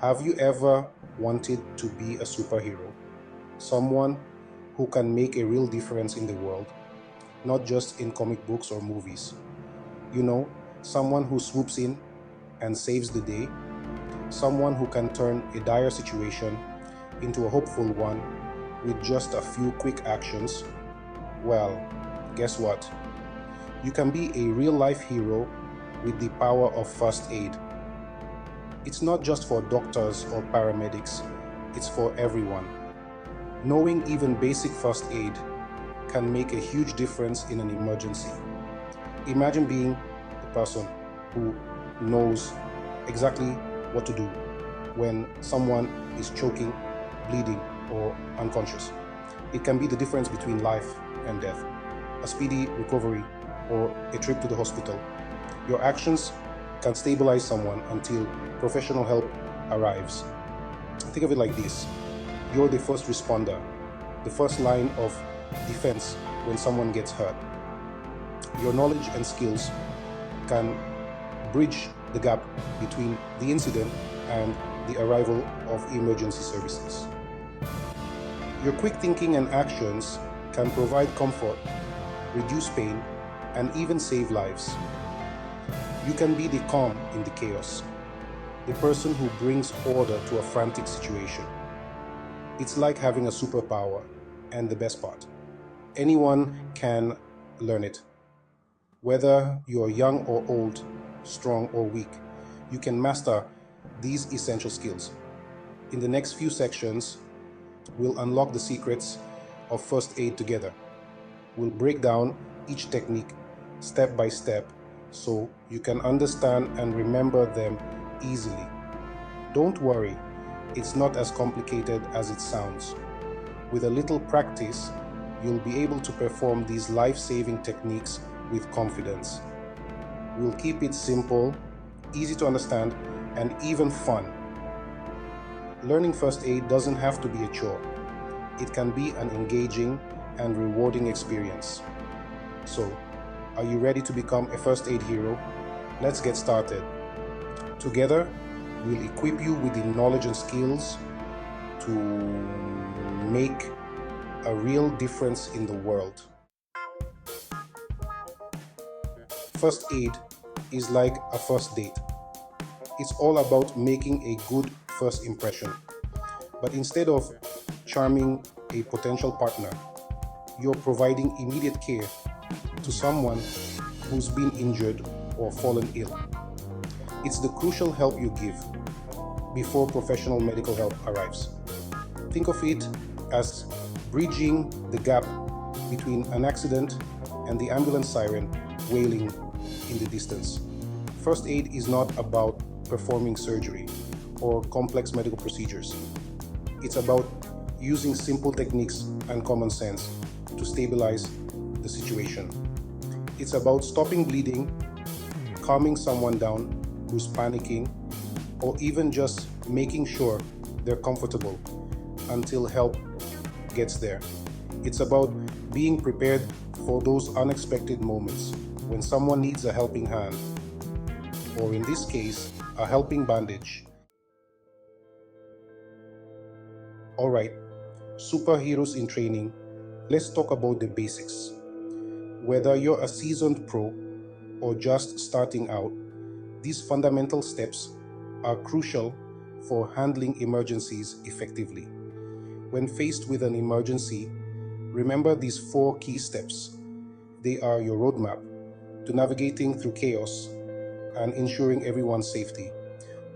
Have you ever wanted to be a superhero? Someone who can make a real difference in the world, not just in comic books or movies. You know, someone who swoops in and saves the day, someone who can turn a dire situation into a hopeful one with just a few quick actions. Well, guess what? You can be a real life hero with the power of first aid. It's not just for doctors or paramedics, it's for everyone. Knowing even basic first aid can make a huge difference in an emergency. Imagine being the person who knows exactly what to do when someone is choking, bleeding, or unconscious. It can be the difference between life and death, a speedy recovery, or a trip to the hospital. Your actions can stabilize someone until professional help arrives. Think of it like this: you're the first responder, the first line of defense when someone gets hurt. Your knowledge and skills can bridge the gap between the incident and the arrival of emergency services. Your quick thinking and actions can provide comfort, reduce pain, and even save lives. You can be the calm in the chaos, the person who brings order to a frantic situation. It's like having a superpower, and the best part, anyone can learn it. Whether you're young or old, strong or weak, you can master these essential skills. In the next few sections, we'll unlock the secrets of first aid together. We'll break down each technique step by step so you can understand and remember them easily. Don't worry, it's not as complicated as it sounds. With a little practice, you'll be able to perform these life-saving techniques with confidence. We'll keep it simple, easy to understand, and even fun. Learning first aid doesn't have to be a chore. It can be an engaging and rewarding experience. So, are you ready to become a first aid hero? Let's get started. Together, we'll equip you with the knowledge and skills to make a real difference in the world. First aid is like a first date. It's all about making a good first impression. But instead of charming a potential partner, you're providing immediate care to someone who's been injured or fallen ill. It's the crucial help you give before professional medical help arrives. Think of it as bridging the gap between an accident and the ambulance siren wailing in the distance. First aid is not about performing surgery or complex medical procedures. It's about using simple techniques and common sense to stabilize the situation. It's about stopping bleeding, calming someone down who's panicking, or even just making sure they're comfortable until help gets there. It's about being prepared for those unexpected moments when someone needs a helping hand, or in this case, a helping bandage. Alright, superheroes in training, let's talk about the basics. Whether you're a seasoned pro or just starting out, these fundamental steps are crucial for handling emergencies effectively. When faced with an emergency, remember these four key steps. They are your roadmap to navigating through chaos and ensuring everyone's safety.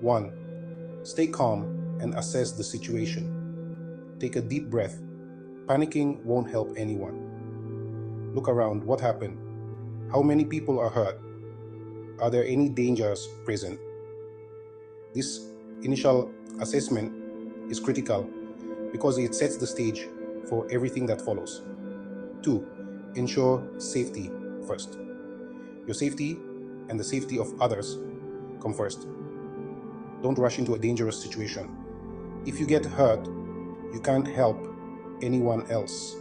1. Stay calm and assess the situation. Take a deep breath. Panicking won't help anyone. Look around. What happened? How many people are hurt? Are there any dangers present? This initial assessment is critical because it sets the stage for everything that follows. 2. Ensure safety first. Your safety and the safety of others come first. Don't rush into a dangerous situation. If you get hurt, you can't help anyone else.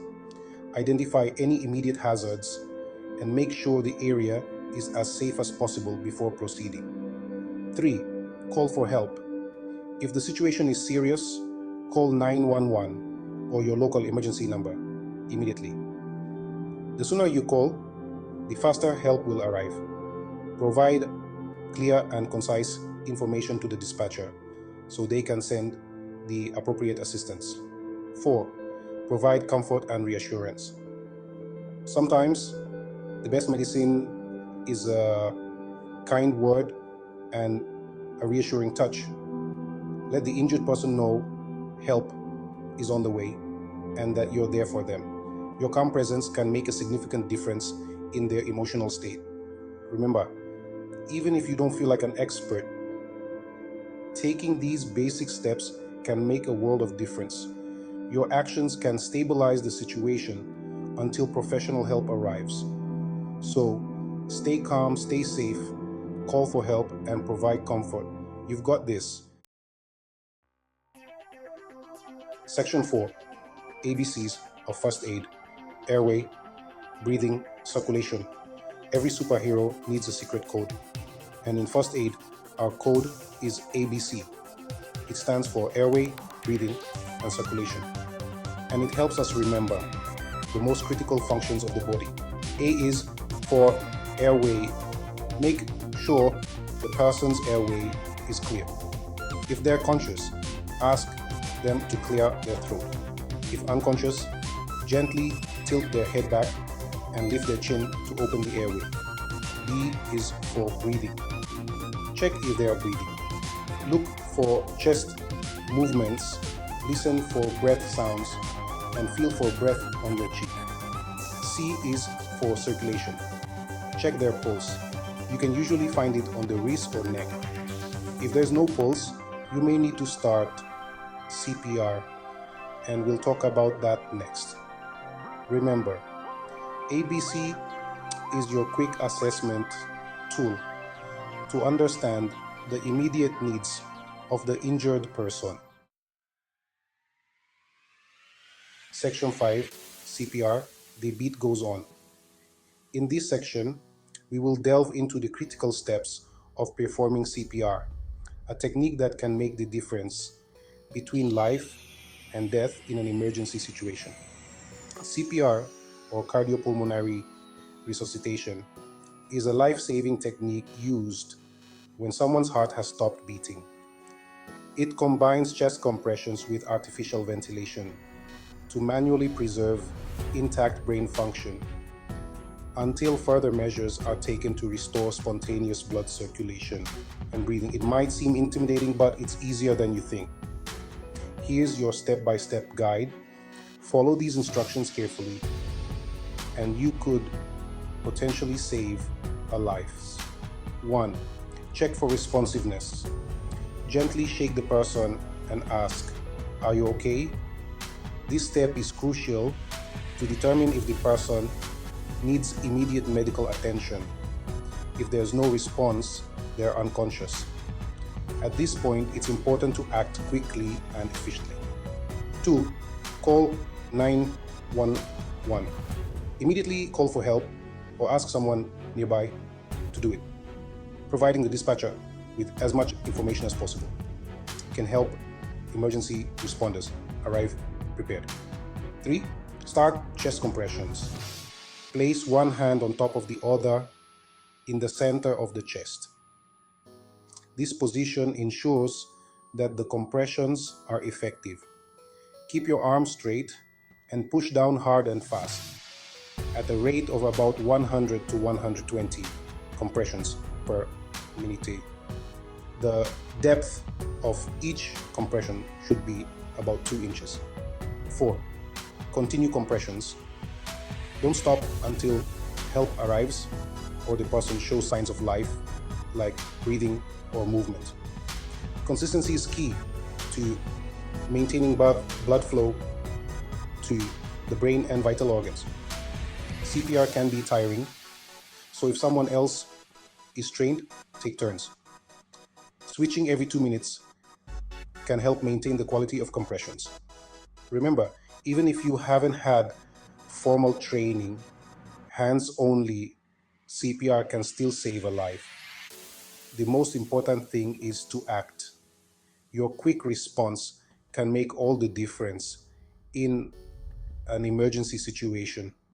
Identify any immediate hazards and make sure the area is as safe as possible before proceeding. 3. Call for help. If the situation is serious, call 911 or your local emergency number immediately. The sooner you call, the faster help will arrive. Provide clear and concise information to the dispatcher so they can send the appropriate assistance. 4. Provide comfort and reassurance. Sometimes the best medicine is a kind word and a reassuring touch. Let the injured person know help is on the way and that you're there for them. Your calm presence can make a significant difference in their emotional state. Remember, even if you don't feel like an expert, taking these basic steps can make a world of difference. Your actions can stabilize the situation until professional help arrives. So, stay calm, stay safe, call for help, and provide comfort. You've got this. Section 4. ABCs of First Aid: Airway, Breathing, Circulation. Every superhero needs a secret code. And in First Aid, our code is ABC. It stands for Airway, Breathing, and Circulation. And it helps us remember the most critical functions of the body. A is for airway. Make sure the person's airway is clear. If they're conscious, ask them to clear their throat. If unconscious, gently tilt their head back and lift their chin to open the airway. B is for breathing. Check if they are breathing. Look for chest movements, listen for breath sounds, and feel for breath on your cheek. C is for circulation. Check their pulse. You can usually find it on the wrist or neck. If there's no pulse, you may need to start CPR, and we'll talk about that next. Remember, ABC is your quick assessment tool to understand the immediate needs of the injured person. Section 5, CPR, the beat goes on. In this section, we will delve into the critical steps of performing CPR, a technique that can make the difference between life and death in an emergency situation. CPR, or cardiopulmonary resuscitation, is a life-saving technique used when someone's heart has stopped beating. It combines chest compressions with artificial ventilation to manually preserve intact brain function until further measures are taken to restore spontaneous blood circulation and breathing. It might seem intimidating, but it's easier than you think. Here's your step-by-step guide. Follow these instructions carefully, and you could potentially save a life. 1. Check for responsiveness. Gently shake the person and ask, "Are you okay?" This step is crucial to determine if the person needs immediate medical attention. If there's no response, they're unconscious. At this point, it's important to act quickly and efficiently. 2. Call 911. Immediately call for help or ask someone nearby to do it. Providing the dispatcher with as much information as possible can help emergency responders arrive prepared. 3. Start chest compressions. Place one hand on top of the other in the center of the chest. This position ensures that the compressions are effective. Keep your arms straight and push down hard and fast at a rate of about 100 to 120 compressions per minute. The depth of each compression should be about 2 inches. 4. Continue compressions. Don't stop until help arrives or the person shows signs of life, like breathing or movement. Consistency is key to maintaining blood flow to the brain and vital organs. CPR can be tiring, so if someone else is trained, take turns. Switching every 2 minutes can help maintain the quality of compressions. Remember, even if you haven't had formal training, hands-only CPR can still save a life. The most important thing is to act. Your quick response can make all the difference in an emergency situation.